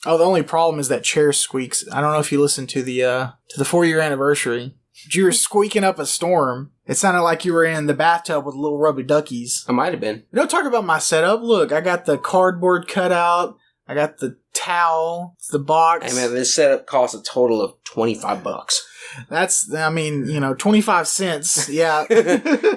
Oh, the only problem is that chair squeaks. I don't know if you listened to the 4-year anniversary. You were squeaking up a storm. It sounded like you were in the bathtub with little rubber duckies. I might have been. Don't talk about my setup. Look, I got the cardboard cutout. I got the towel. It's the box. Hey man, this setup costs a total of $25. That's, 25 cents. Yeah.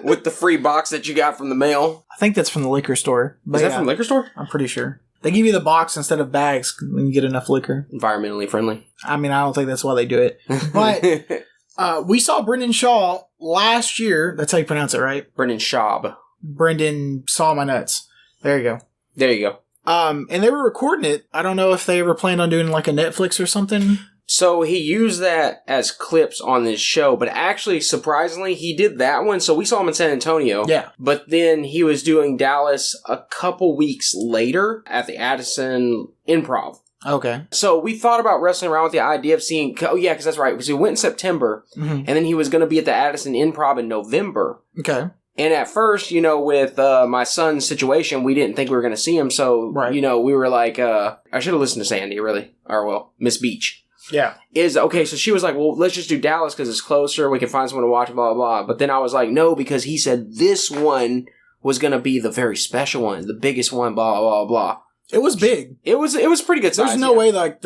With the free box that you got from the mail. I think that's from the liquor store. Is that from the liquor store? I'm pretty sure. They give you the box instead of bags when you get enough liquor. Environmentally friendly. I don't think that's why they do it. But we saw Brendan Shaw last year. That's how you pronounce it, right? Brendan Schaub. Brendan saw my nuts. There you go. There you go. And they were recording it. I don't know if they ever planned on doing like a Netflix or something. So he used that as clips on this show, but actually, surprisingly, he did that one. So we saw him in San Antonio. Yeah. But then he was doing Dallas a couple weeks later at the Addison Improv. Okay. So we thought about wrestling around with the idea of seeing... Oh, yeah, because that's right. Because he went in September, and then he was going to be at the Addison Improv in November. Okay. And at first, with my son's situation, we didn't think we were going to see him. So, we were like... I should have listened to Sandy, really. Or, Miss Beach. Yeah. So she was like, well, let's just do Dallas because it's closer. We can find someone to watch, blah, blah, blah. But then I was like, no, because he said this one was going to be the very special one, the biggest one, blah, blah, blah. It was big. It was pretty good size. There's no way like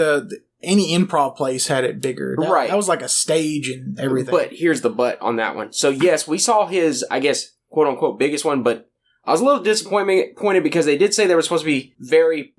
any improv place had it bigger. Right. That was like a stage and everything. But here's the but on that one. So yes, we saw his, I guess, quote unquote, biggest one, but I was a little disappointed because they did say there was supposed to be very,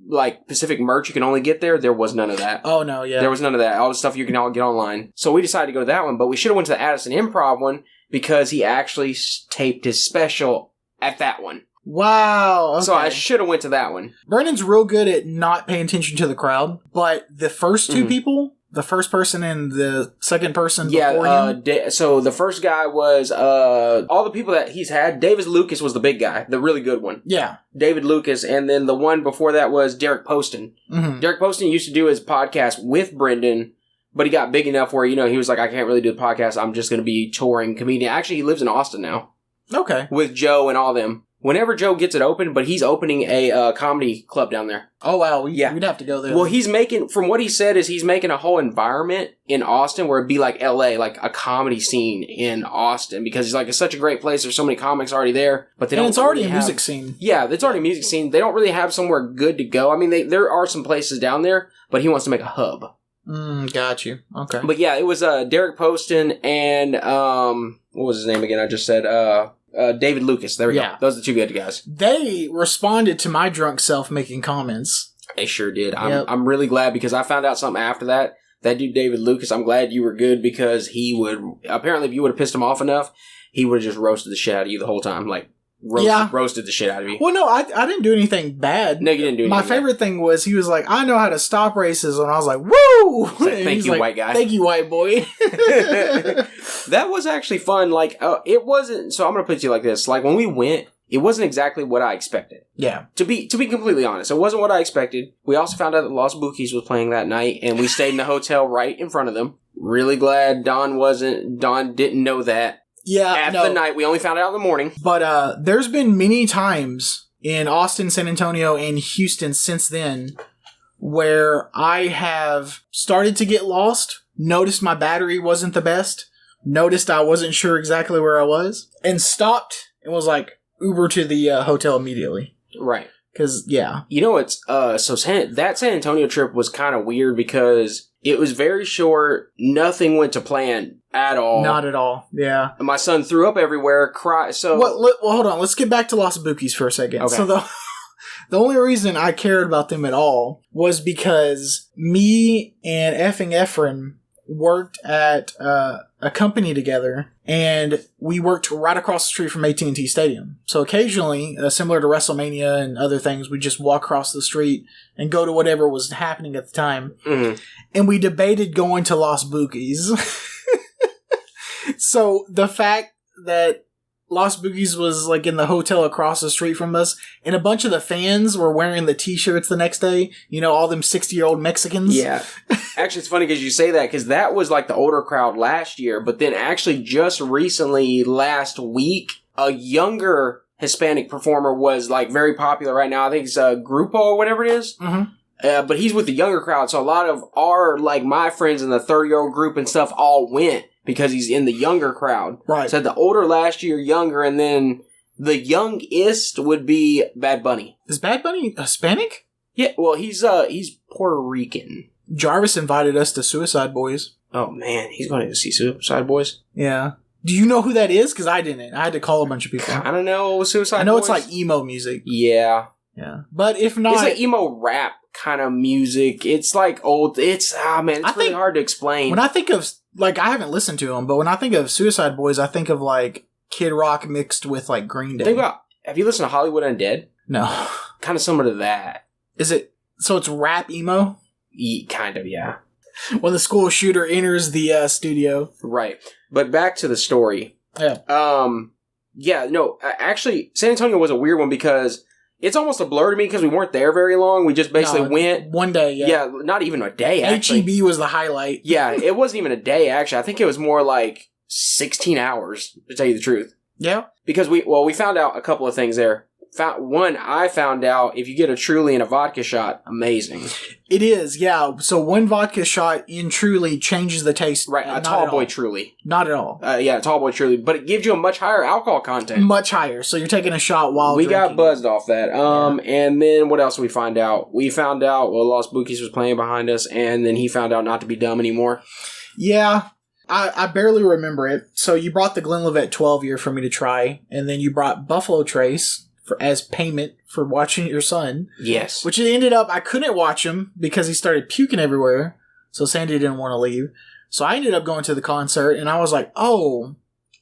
Pacific merch you can only get there. There was none of that. Oh, no, yeah. There was none of that. All the stuff you can all get online. So we decided to go to that one, but we should have went to the Addison Improv one because he actually taped his special at that one. Wow. Okay. So I should have went to that one. Brandon's real good at not paying attention to the crowd, but the first two people... The first person and the second person before him? So the first guy was, all the people that he's had, David Lucas was the big guy, the really good one. Yeah. David Lucas, and then the one before that was Derek Poston. Mm-hmm. Derek Poston used to do his podcast with Brendan, but he got big enough where, he was like, I can't really do the podcast, I'm just going to be touring comedian. Actually, he lives in Austin now. Okay. With Joe and all them. Whenever Joe gets it open, but he's opening a comedy club down there. Oh, wow. We'd have to go there. Well, from what he said, he's making a whole environment in Austin where it'd be like LA, like a comedy scene in Austin, because he's like, it's such a great place. There's so many comics already there, but it's already a music scene. Yeah, it's already a music scene. They don't really have somewhere good to go. I mean, there are some places down there, but he wants to make a hub. Got you. Okay. But yeah, it was Derek Poston and, what was his name again? I just said, David Lucas. There we go. Those are the two good guys. They responded to my drunk self making comments. They sure did. I'm really glad because I found out something after that. That dude, David Lucas, I'm glad you were good because he would, apparently if you would have pissed him off enough, he would have just roasted the shit out of you the whole time. Roasted the shit out of you. Well, no, I didn't do anything bad. No, you didn't do anything My favorite thing was he was like, I know how to stop racism. And I was like, woo! Thank you, white guy. Thank you, white boy. That was actually fun. It wasn't, so I'm going to put it to you like this. When we went, it wasn't exactly what I expected. Yeah. To be completely honest, it wasn't what I expected. We also found out that Los Bookies was playing that night, and we stayed in the hotel right in front of them. Really glad Don didn't know that. Yeah, the night. We only found out in the morning. But there's been many times in Austin, San Antonio, and Houston since then where I have started to get lost, noticed my battery wasn't the best, noticed I wasn't sure exactly where I was, and stopped and was like, Uber to the hotel immediately. Right. Because, yeah. That San Antonio trip was kind of weird because it was very short. Nothing went to plan at all. Not at all. Yeah. And my son threw up everywhere, cried. So, well, hold on. Let's get back to Los Bookies for a second. Okay. So the only reason I cared about them at all was because me and effing Efren worked at a company together, and we worked right across the street from AT&T Stadium. So occasionally, similar to WrestleMania and other things, we just walk across the street and go to whatever was happening at the time. Mm-hmm. And we debated going to Los Bookies. So the fact that Los Boogies was in the hotel across the street from us, and a bunch of the fans were wearing the t-shirts the next day, all them 60-year-old Mexicans. Yeah. Actually, it's funny because you say that, because that was the older crowd last year, but then actually just recently, last week, a younger Hispanic performer was very popular right now. I think it's Grupo or whatever it is. Mm-hmm. But he's with the younger crowd, so a lot of our, like, my friends in the 30-year-old group and stuff all went because he's in the younger crowd. Right. So the older last year, younger, and then the youngest would be Bad Bunny. Is Bad Bunny Hispanic? Yeah, well, he's Puerto Rican. Jarvis invited us to Suicide Boys. Oh, man, he's going to see Suicide Boys? Yeah. Do you know who that is? Because I didn't. I had to call a bunch of people. I don't know Suicide Boys. I know it's like emo music. Yeah. Yeah. But if not... It's like emo rap kind of music. It's like old... It's really hard to explain. When I think of... Like, I haven't listened to them, but when I think of Suicide Boys, I think of, like, Kid Rock mixed with, like, Green Day. Think about... Have you listened to Hollywood Undead? No. Kind of similar to that. Is it... So it's rap emo? Kind of, yeah. When the school shooter enters the studio. Right. But back to the story. Yeah. Actually, San Antonio was a weird one because it's almost a blur to me because we weren't there very long. We just basically went. One day, yeah. Yeah, not even a day, actually. HEB was the highlight. Yeah, it wasn't even a day, actually. I think it was more like 16 hours, to tell you the truth. Yeah. Because we found out a couple of things there. I found out if you get a Truly and a vodka shot, amazing. It is, yeah. So one vodka shot in Truly changes the taste. Right, a tall boy Truly. Not at all. Yeah, a tall boy Truly. But it gives you a much higher alcohol content. Much higher. So you're taking a shot while we drinking. got buzzed off that. And then what else did we find out? We found out, Los Bookies was playing behind us, and then he found out not to be dumb anymore. Yeah. I barely remember it. So you brought the Glenlivet 12 year for me to try, and then you brought Buffalo Trace as payment for watching your son. Yes. Which it ended up, I couldn't watch him because he started puking everywhere. So Sandy didn't want to leave. So I ended up going to the concert and I was like, oh,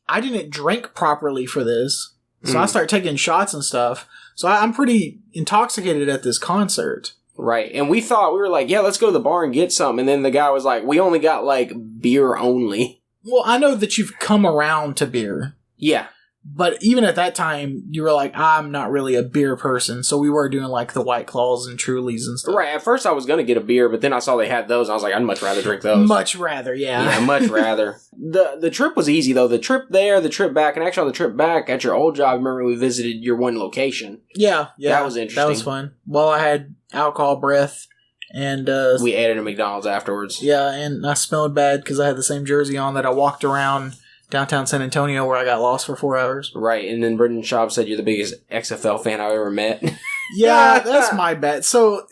I didn't drink properly for this. So I started taking shots and stuff. So I'm pretty intoxicated at this concert. Right. And we were like, yeah, let's go to the bar and get some. And then the guy was like, we only got like beer only. Well, I know that you've come around to beer. Yeah. But even at that time, you were like, I'm not really a beer person. So we were doing like the White Claws and Trulies and stuff. Right. At first I was going to get a beer, but then I saw they had those. And I was like, I'd much rather drink those. Much rather, yeah. Yeah, much rather. The trip was easy though. The trip there, the trip back, and actually on the trip back at your old job, remember we visited your one location. Yeah. That was interesting. That was fun. Well, I had alcohol breath and... we ate at a McDonald's afterwards. Yeah, and I smelled bad because I had the same jersey on that I walked around downtown San Antonio where I got lost for 4 hours. Right, and then Brendan Schaub said you're the biggest XFL fan I've ever met. Yeah, that's my bet. So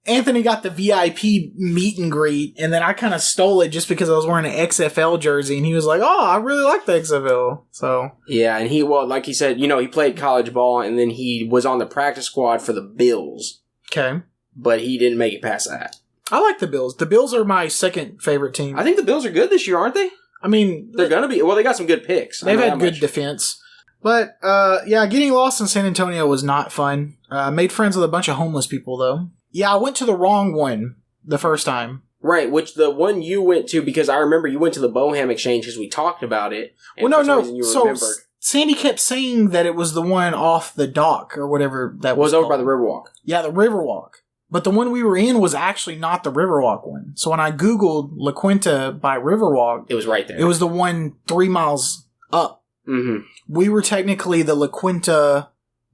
Anthony got the VIP meet and greet, and then I kind of stole it just because I was wearing an XFL jersey, and he was like, oh, I really like the XFL. So yeah, and like he said, he played college ball, and then he was on the practice squad for the Bills. Okay. But he didn't make it past that. I like the Bills. The Bills are my second favorite team. I think the Bills are good this year, aren't they? I mean... They're going to be... Well, they got some good picks. They've had good defense. But, yeah, getting lost in San Antonio was not fun. Made friends with a bunch of homeless people, though. Yeah, I went to the wrong one the first time. Right, which the one you went to, because I remember you went to the Boham Exchange because we talked about it. Well, no. So Sandy kept saying that it was the one off the dock or whatever that was over by the Riverwalk. Yeah, the Riverwalk. But the one we were in was actually not the Riverwalk one. So when I Googled La Quinta by Riverwalk... It was right there. It was the one 3 miles up. Mm-hmm. We were technically the La Quinta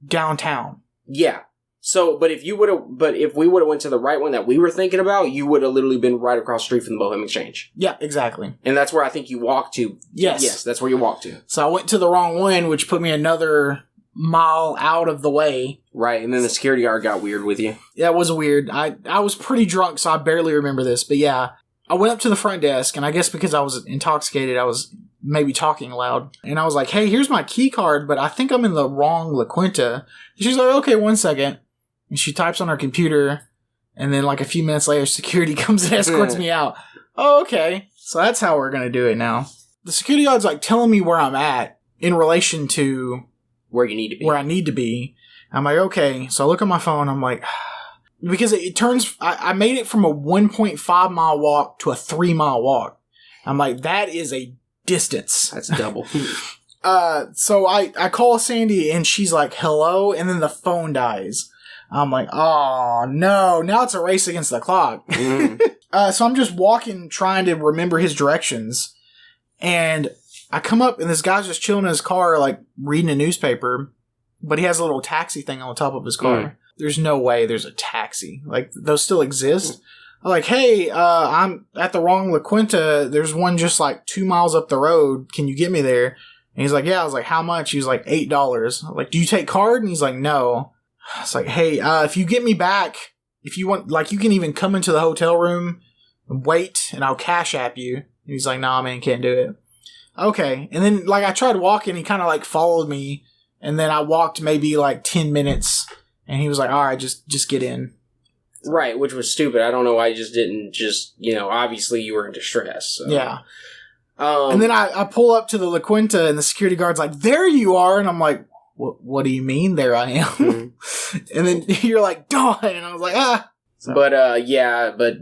downtown. Yeah. So, but if we would have went to the right one that we were thinking about, you would have literally been right across the street from the Bohemian Exchange. Yeah, exactly. And that's where I think you walked to. Yes. Yes, that's where you walked to. So I went to the wrong one, which put me another mile out of the way. Right, and then the security guard got weird with you. Yeah, it was weird. I was pretty drunk, so I barely remember this. But yeah, I went up to the front desk, and I guess because I was intoxicated, I was maybe talking loud. And I was like, hey, here's my key card, but I think I'm in the wrong La Quinta. She's like, okay, 1 second. And she types on her computer, and then like a few minutes later, security comes and escorts me out. Oh, okay. So that's how we're going to do it now. The security guard's like telling me where I'm at in relation to... Where you need to be. Where I need to be. I'm like, okay. So I look at my phone. I'm like, because it turns, I made it from a 1.5 mile walk to a 3 mile walk. I'm like, that is a distance. That's double. So I call Sandy and she's like, hello. And then the phone dies. I'm like, oh no. Now it's a race against the clock. Mm. So I'm just walking, trying to remember his directions. And I come up and this guy's just chilling in his car, like reading a newspaper, but he has a little taxi thing on the top of his car. there's no way there's a taxi. Like, those still exist. I'm like, hey, I'm at the wrong La Quinta. There's one just like 2 miles up the road. Can you get me there? And he's like, yeah. I was like, how much? He was like, $8. I'm like, do you take card? And he's like, no. I was like, hey, if you get me back, if you want, like, you can even come into the hotel room and wait, and I'll cash app you. And he's like, nah, man, can't do it. Okay. And then, like, I tried walking. He kind of, like, followed me. And then I walked maybe, like, 10 minutes. And he was like, all right, just get in. Right, which was stupid. I don't know why you just didn't obviously you were in distress. So. Yeah. And then I pull up to the La Quinta, and the security guard's like, there you are. And I'm like, what do you mean there I am? Mm-hmm. And then you're like, Dawn. And I was like, ah. So. But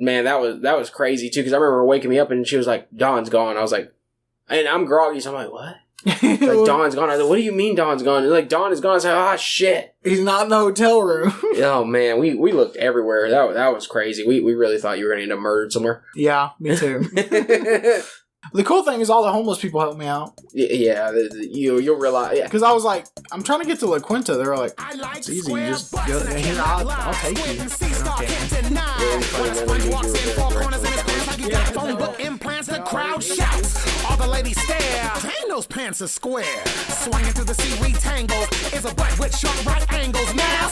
man, that was crazy too, because I remember her waking me up and she was like, Dawn's gone. I was like, and I'm groggy, so I'm like, what? Like, Dawn's gone. I was like, what do you mean Dawn's gone? And like, Dawn is gone. I was like, oh shit. He's not in the hotel room. Oh man, we looked everywhere. That was crazy. We really thought you were going to end up murdered somewhere. Yeah, me too. The cool thing is all the homeless people helped me out. Yeah, you'll realize. Yeah. Because I was like, I'm trying to get to La Quinta. They were like, it's easy. You just go here. I'll take you. Phone book implants, the crowd shouts. All the ladies stare. Dang, those pants are square. Swinging through the seaweed tangles is a butt with sharp right angles. Now